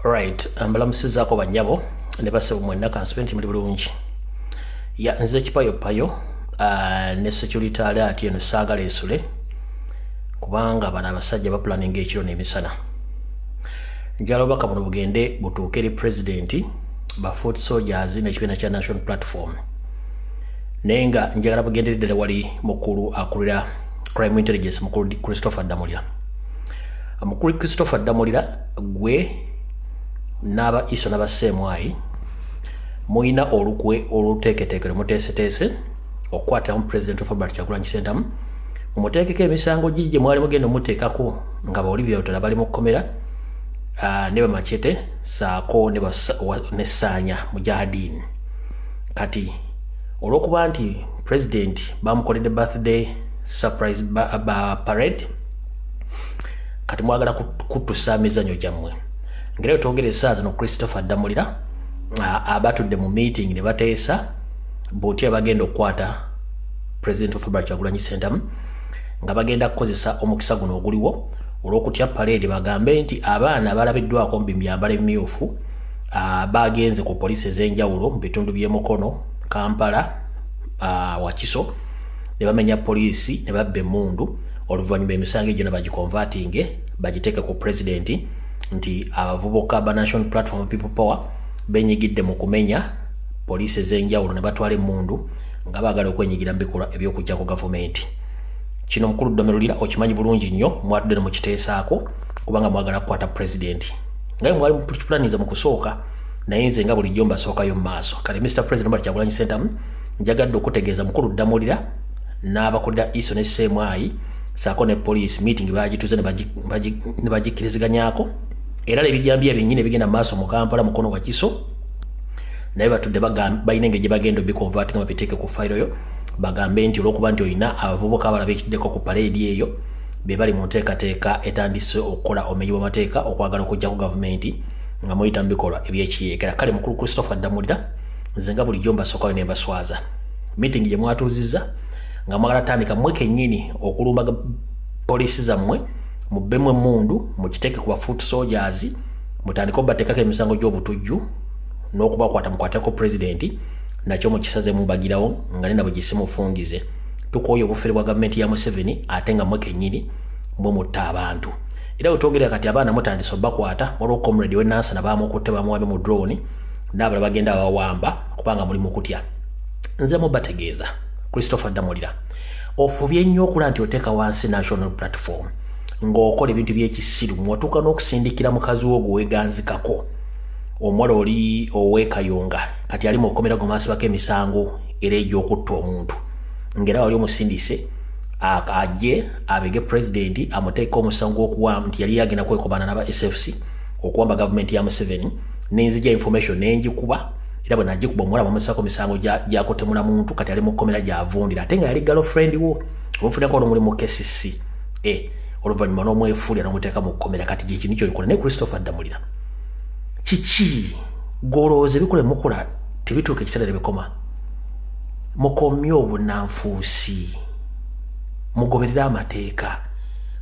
Right, mbalamusizaako banyabo ne basaba mwenna kansibe muri bulungi. Ya nze Kipayo ne security alert eno saagala esule kubanga bana abasajja ba planning ekiro n'emisana. Njala obaka buno bugende butuukeri president ba foot soldiers n'ekibiina kya National Platform. Nenga njagala bugenderedde wali mukulu akulira crime intelligence mukulu Christopher Damulira. Mukulu Christopher Damulira gwe naba iso naba semwai muina olukwe oluteketekere mutesetese okwata mu president of Robert Kyagulanyi Ssentamu umutekeke emisango gije mwali mugendo mutekako nga ba Olivia Otola bali mukomera neba machete saako ne sanya mujahideen kati olokuba nti president bamukolede birthday surprise parade kati mwagala kutusa mizanyo jammwe ngere tongere saaza no Christopher Damulira abatudde mu meeting ne bateesa boti abagenda okwata president of Robert Kyagulanyi Ssentamu nga bagenda kukozesa omukisa guno oguliwo olw'okutya parade bagambe nti abaana balabiddwako mu byambalo ebimyufu bagenze ku poliisi ez'enjawulo mu bitundu by'Emukono, Kampala, Wakiso ne bamenya poliisi ne babba emmundu oluvannyuma emisango egyo ne bagikonvatinge bagiteeke ku president nti abavubuka ba National Platform People Power benyigidde mu kumenya poliisi ez'enjawulo ne batwala emmundu nga baagala okwenyigira mu bikolwa eby'okujja ku gavumenti. Kino mukulu Damulira okimanyi bulungi nnyo mwatudde ne mukiteesaako kubanga mwagala kukwata president. Nga mwali mupulaniza mu kusooka naye nze nga bulijjo mbasookayo mu maaso. Kale Mr. President Robert Kyagulanyi Ssentamu njagadde okutegeeza mukulu Damulira n'abakulira iso ne Semwai saako ne police meeting bagituze ne bagikkiriziganyako era ebijambiya byennyini bigenda maaso mu Kampala Mukono Wakiso naye batudde balina engeri gye bagenda bikonvert nga babiteeke ku fayiro yo bagambe nti olw'okuba nti olina abavubuka abalabikiddeko ku parade eyo be bali mu nteekateeka etandise okukola omenyi bw'amateeka okwagala okujja ku gavumenti nga muyita mu bikolwa ebyekiyeekera. Kale mukulu Christopher Damulira nze nga bulijjo mbasookayo ne mbaswaza meeting gye mwatuuzizza nga mwagala tandika mmwe kennyini okulumbaga poliisi zammwe mubbemu emmundu mukiteeke ku ba foot soldiers mutandika obbateekako emisango gy'obutujju n'okubakwata mukwateko president nakyo mukisaze mubagirawo nga nena bwe gisimufungize tukooye obufere bwa gavumenti ya Museveni ate nga mmwe kennyini mwe mutta abantu era wetwogerera kati abaana mutandise obbakwata olwo comrade we Nansana baamukutte bamuwabe mu drone n'abalala bagenda bawamba kubanga muli mu kutya. Nze mubategeeza Christopher Damulira ofubye nnyo okula nti oteeka wansi National Platform ng'okola ebintu by'ekisiru mwatuuka n'okusindikira mukazi wo gwe weeganzikako omuwala oli ow'ekayonga kati ali mu kkomera gomwasibako emisango era egy'okutta omuntu ng'era wali omusindise ajje abege president amuteeka omusango okuwamba nti yali yagenda kwekobana n'aba SFC okuwamba gavumenti ya Museveni n'enzija information n'engikuba era bwe nagikuba omuwala bamusako misango gyakutemula muntu kati ali mu kkomera gy'avundira ate nga yali girlfriend wo omufunako ono muli mu KCC oluvannyuma n'omwefuulira n'omuteeka mu kkomera kati gye kintu ky'olikola ne Christopher Damulira kiki golooza ebikola mukola tebituuka ekiseera tebikoma mukomye obunanfuusi mugoberera amateeka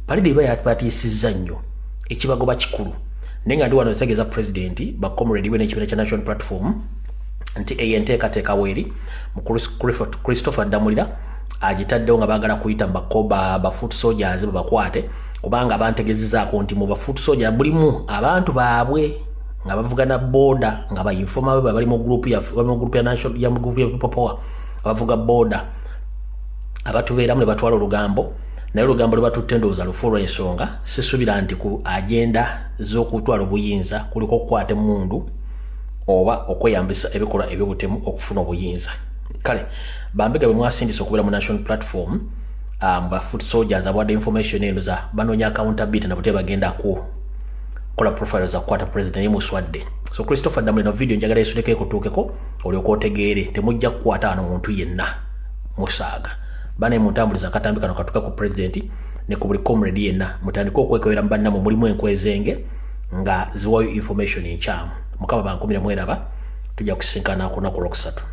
palidi eba yatiyisizza nnyo ekibagoba kikulu naye nga ndi wano etegeeza president bacomrade we n'ekibiina kya National Platform nti enteekateeka weeri mukulu Christopher Damulira agitaddewo nga baagala kuyita ba foot soldiers babakwate kubanga bantegezezaako nti mu ba foot soldiers bulimu abantu baabwe nga bavugana boda nga bayinfoma be bali mu group ya National ya group ya People Power abavuga boda abatubeeramu ne batwala olugambo naye olugambo lwebatutte ndowooza lufu olw'ensonga sisuubira nti ku agenda z'okutwala obuyinza kuliko okukwata emmundu oba okweyambisa ebikolwa eby'obutemu okufuna obuyinza. Kale bambega bwe mwasindisa okubeera mu National Platform ba foot soldiers abawadde information eno za banoonya accountability na bute bagenda kola profile za kukwata president yemuswadde. So Christopher Damulira no video njagala esudeko ekutuukeko olyoka otegeere temujja kukwata ano muntu yenna musaaga bane muntambuliza akatambi kano katuuka ku president ne ku buli comrade yenna mutandika okwekebera mu bannammwe mulimu enkwezenge nga ziwayo information enkyamu. Mukama bankumira mweraba tujja kusinkana ku lunaku olwokusatu.